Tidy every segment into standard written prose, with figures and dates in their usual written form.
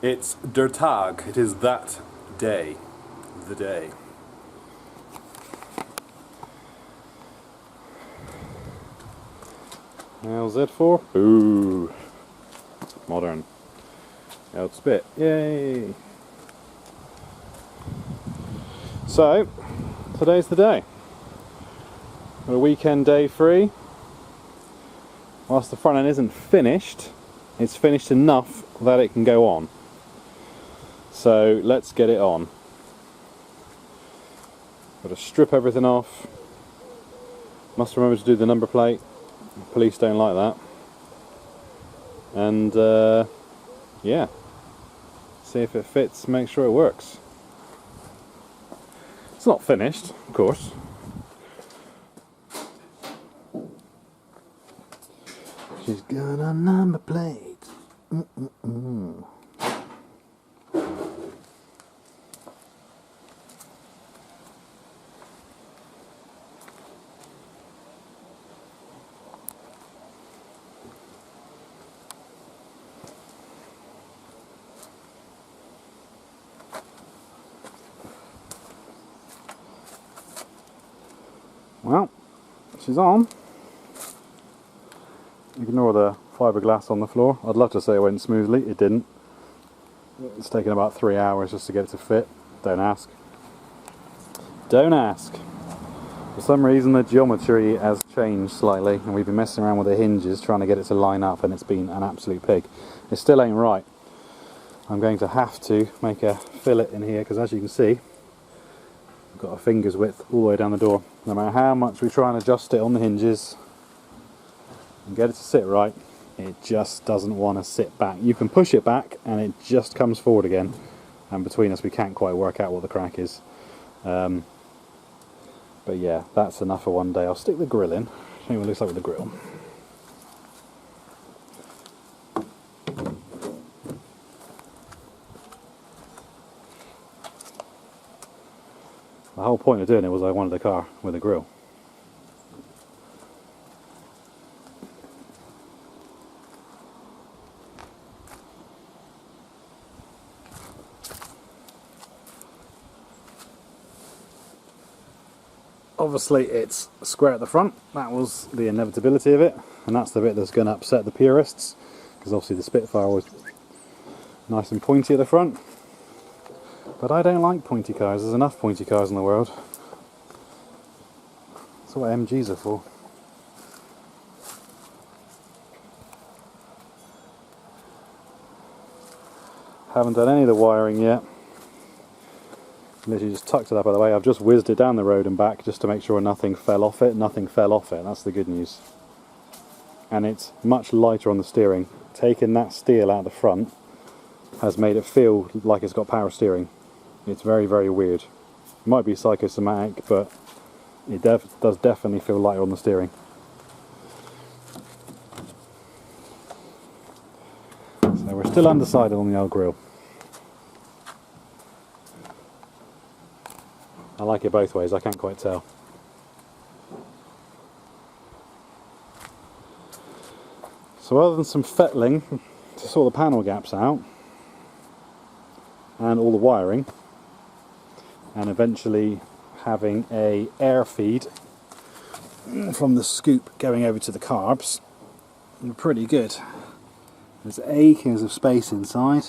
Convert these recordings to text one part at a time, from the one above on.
It's der Tag. It is that day. The day. How's it for? Ooh. Modern. Brit-Spit. Yay! So, today's the day. A weekend day free. Whilst the front end isn't finished, it's finished enough that it can go on. So let's get it on. Got to strip everything off. Must remember to do the number plate. Police don't like that. And yeah, see if it fits, make sure it works. It's not finished, of course. She's got a number plate. Well, she's on. Ignore the fiberglass on the floor. I'd love to say it went smoothly, it didn't. It's taken about 3 hours just to get it to fit. Don't ask. Don't ask. For some reason the geometry has changed slightly and we've been messing around with the hinges trying to get it to line up and it's been an absolute pig. It still ain't right. I'm going to have to make a fillet in here because as you can see I've got a finger's width all the way down the door. No matter how much we try and adjust it on the hinges and get it to sit right, it just doesn't want to sit back. You can push it back and it just comes forward again, and between us we can't quite work out what the crack is. But yeah, that's enough for one day. I'll stick the grill in, show you what it looks like with the grill. The whole point of doing it was I wanted a car with a grill. Obviously it's square at the front, that was the inevitability of it, and that's the bit that's going to upset the purists, because obviously the Spitfire was nice and pointy at the front. But I don't like pointy cars, there's enough pointy cars in the world. That's what MGs are for. Haven't done any of the wiring yet. Literally just tucked it up by the way. I've just whizzed it down the road and back just to make sure nothing fell off it. Nothing fell off it, that's the good news. And it's much lighter on the steering. Taking that steel out of the front has made it feel like it's got power steering. It's very, very weird. It might be psychosomatic, but it does definitely feel lighter on the steering. So we're still undecided on the old grille. I like it both ways, I can't quite tell. So other than some fettling to sort the panel gaps out, and all the wiring, and eventually having a air feed from the scoop going over to the carbs, we're pretty good. There's acres of space inside.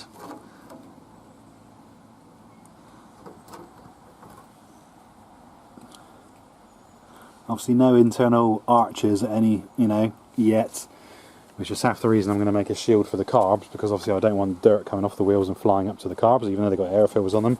Obviously no internal arches yet, which is half the reason I'm going to make a shield for the carbs, because obviously I don't want dirt coming off the wheels and flying up to the carbs, even though they've got air filters on them.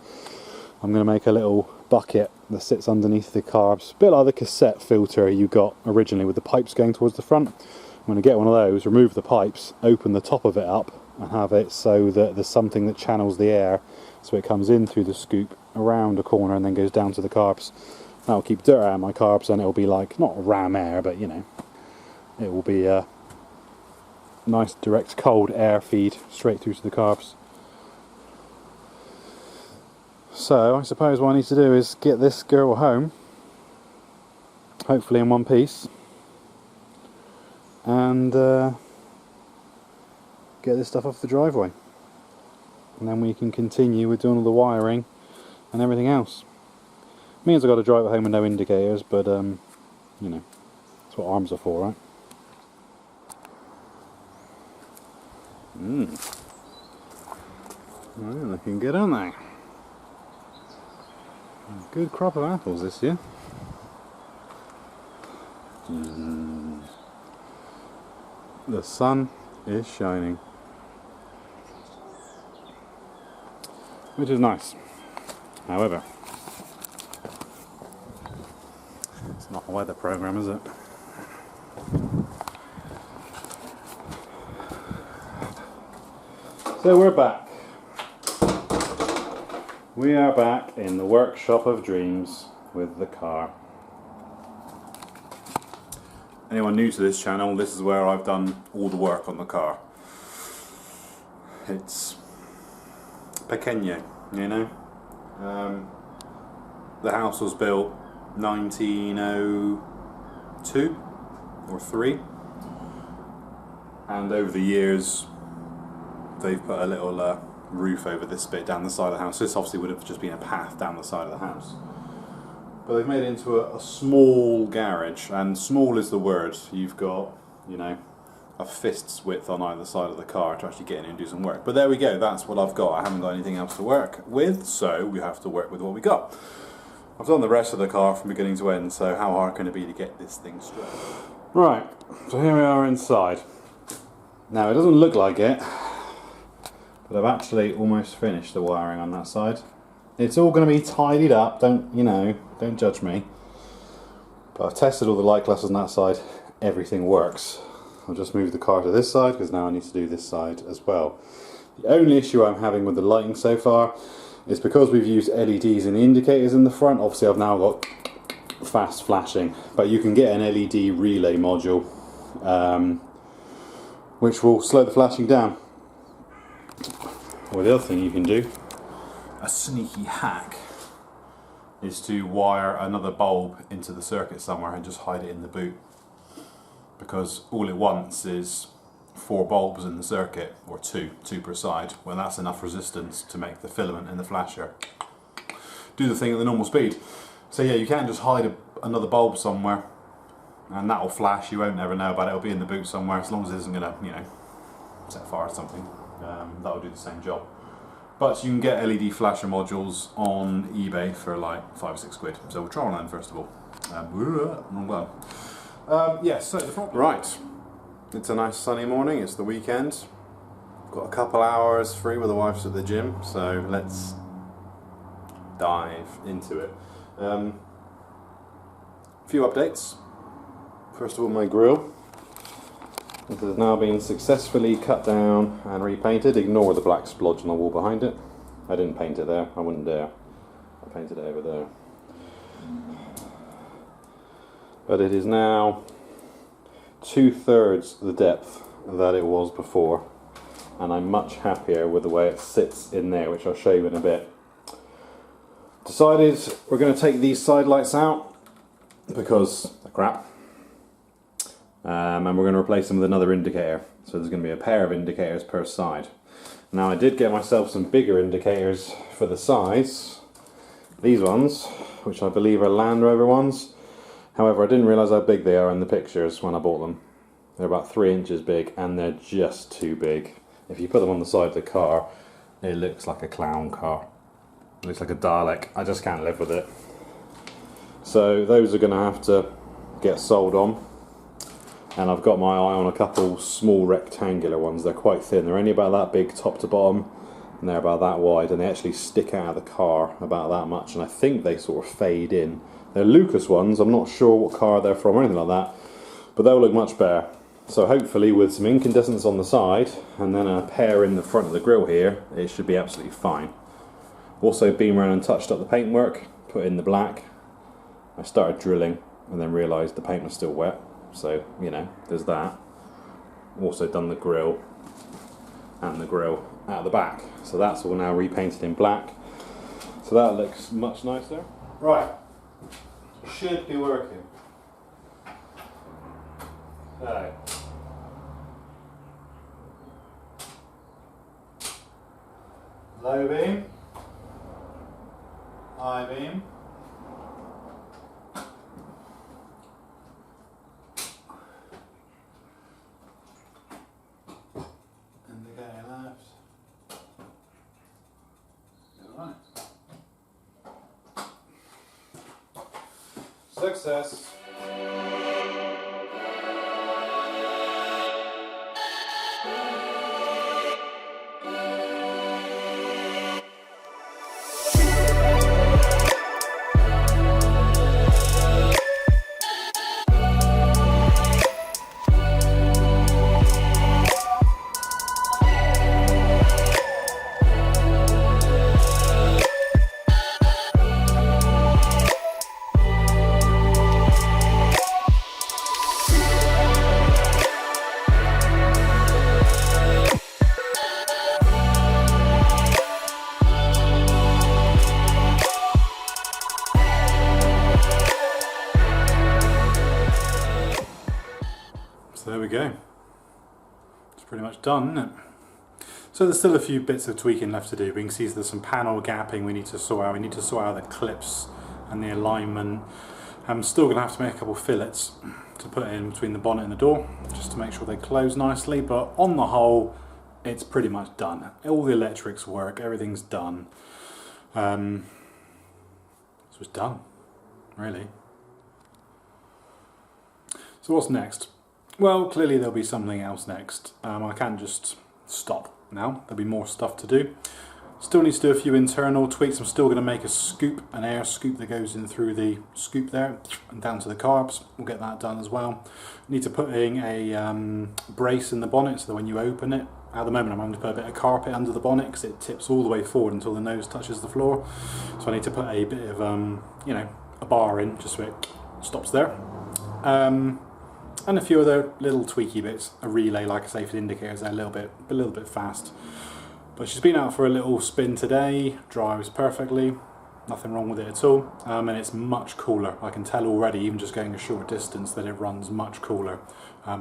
I'm going to make a little bucket that sits underneath the carbs, a bit like the cassette filter you got originally with the pipes going towards the front. I'm going to get one of those, remove the pipes, open the top of it up and have it so that there's something that channels the air, so it comes in through the scoop, around a corner and then goes down to the carbs. That'll keep dirt out of my carbs and it'll be like, not ram air, but you know, it will be a nice direct cold air feed straight through to the carbs. So I suppose what I need to do is get this girl home, hopefully in one piece, and get this stuff off the driveway. and then we can continue with doing all the wiring and everything else. Means I've got to drive it home with no indicators, but you know, that's what arms are for, right? Well, they're looking good, aren't they? Good crop of apples this year. The sun is shining, which is nice. However, it's not a weather program, is it? So we're back. We are back in the workshop of dreams with the car. Anyone new to this channel, this is where I've done all the work on the car. It's pequeño, you know. The house was built 1902 or 3, and over the years they've put a little roof over this bit down the side of the house. This obviously would have just been a path down the side of the house, but they've made it into a small garage, and small is the word. You've got, you know, a fist's width on either side of the car to actually get in and do some work. But there we go, that's what I've got. I haven't got anything else to work with, so we have to work with what we got. I've done the rest of the car from beginning to end, so how hard can it be to get this thing straight? Right, so here we are inside. Now it doesn't look like it, but I've actually almost finished the wiring on that side. It's all going to be tidied up, don't judge me. But I've tested all the light clusters on that side, everything works. I'll just move the car to this side because now I need to do this side as well. The only issue I'm having with the lighting so far is because we've used LEDs in the indicators in the front. Obviously I've now got fast flashing, but you can get an LED relay module which will slow the flashing down. Or the other thing you can do, a sneaky hack, is to wire another bulb into the circuit somewhere and just hide it in the boot. Because all it wants is 4 bulbs in the circuit, or 2 per side. Well, that's enough resistance to make the filament in the flasher do the thing at the normal speed. So yeah, you can just hide another bulb somewhere and that'll flash. You won't ever know about it. It'll be in the boot somewhere, as long as it isn't going to, you know, set fire or something. That'll do the same job. But you can get LED flasher modules on eBay for like 5 or 6 quid. So we'll try one on first of all. Yes, so the problem. Right, it's a nice sunny morning. It's the weekend. I've got a couple hours free with the wife's at the gym, so let's dive into it. A few updates. First of all, my grille. It has now been successfully cut down and repainted. Ignore the black splodge on the wall behind it. I didn't paint it there, I wouldn't dare. I painted it over there. But it is now 2/3 the depth that it was before, and I'm much happier with the way it sits in there, which I'll show you in a bit. Decided we're going to take these side lights out because they're crap. And we're going to replace them with another indicator. So there's going to be a pair of indicators per side. Now I did get myself some bigger indicators for the sides. These ones, which I believe are Land Rover ones. However, I didn't realise how big they are in the pictures when I bought them. They're about 3 inches big and they're just too big. If you put them on the side of the car, it looks like a clown car. It looks like a Dalek. I just can't live with it. So those are going to have to get sold on. And I've got my eye on a couple small rectangular ones. They're quite thin. They're only about that big top to bottom, and they're about that wide, and they actually stick out of the car about that much, and I think they sort of fade in. They're Lucas ones. I'm not sure what car they're from or anything like that, but they'll look much better. So hopefully with some incandescents on the side and then a pair in the front of the grille here, it should be absolutely fine. Also been around and touched up the paintwork, put in the black. I started drilling and then realised the paint was still wet. So, you know, there's that. Also done the grille and the grille out the back. So that's all now repainted in black. So that looks much nicer. Right, should be working. Okay. Low beam, high beam, indicator left. Alright. Success. So there we go. It's pretty much done, isn't it? So there's still a few bits of tweaking left to do. We can see there's some panel gapping we need to sort out. We need to sort out the clips and the alignment. I'm still going to have to make a couple of fillets to put in between the bonnet and the door, just to make sure they close nicely. But on the whole, it's pretty much done. All the electrics work, everything's done. So it's done, really. So what's next? Well, clearly there'll be something else next. I can't just stop now. There'll be more stuff to do. Still need to do a few internal tweaks. I'm still going to make a scoop, an air scoop that goes in through the scoop there and down to the carbs. We'll get that done as well. Need to put in a brace in the bonnet so that when you open it, at the moment I'm having to put a bit of carpet under the bonnet because it tips all the way forward until the nose touches the floor. So I need to put a bit of, you know, a bar in just so it stops there. And a few other little tweaky bits. A relay, like I say, for the indicators, they're a little bit fast. But she's been out for a little spin today, drives perfectly, nothing wrong with it at all, and it's much cooler. I can tell already, even just going a short distance, that it runs much cooler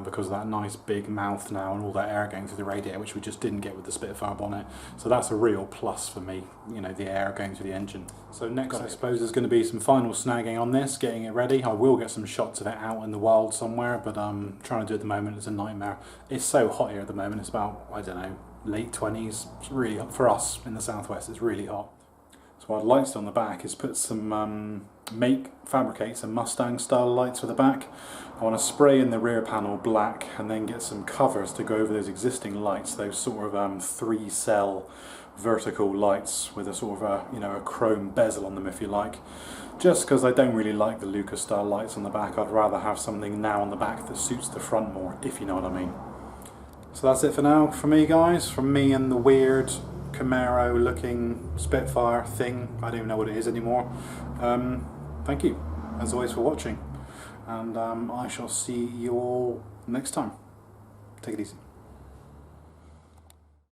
because of that nice big mouth now and all that air going through the radiator, which we just didn't get with the Spitfire bonnet. So that's a real plus for me, you know, the air going through the engine. So next, I suppose, there's going to be some final snagging on this, getting it ready. I will get some shots of it out in the wild somewhere, but trying to do it at the moment is a nightmare. It's so hot here at the moment. It's about, I don't know, late 20s. It's really hot. For us in the southwest, it's really hot. So what I'd like to do on the back is put some, fabricate some Mustang style lights for the back. I want to spray in the rear panel black and then get some covers to go over those existing lights, those sort of 3-cell vertical lights with a sort of a, you know, a chrome bezel on them, if you like. Just because I don't really like the Lucas style lights on the back, I'd rather have something now on the back that suits the front more, if you know what I mean. So that's it for now from me, guys, from me and the weird Camaro looking Spitfire thing. I don't even know what it is anymore. Thank you as always for watching, and I shall see you all next time. Take it easy.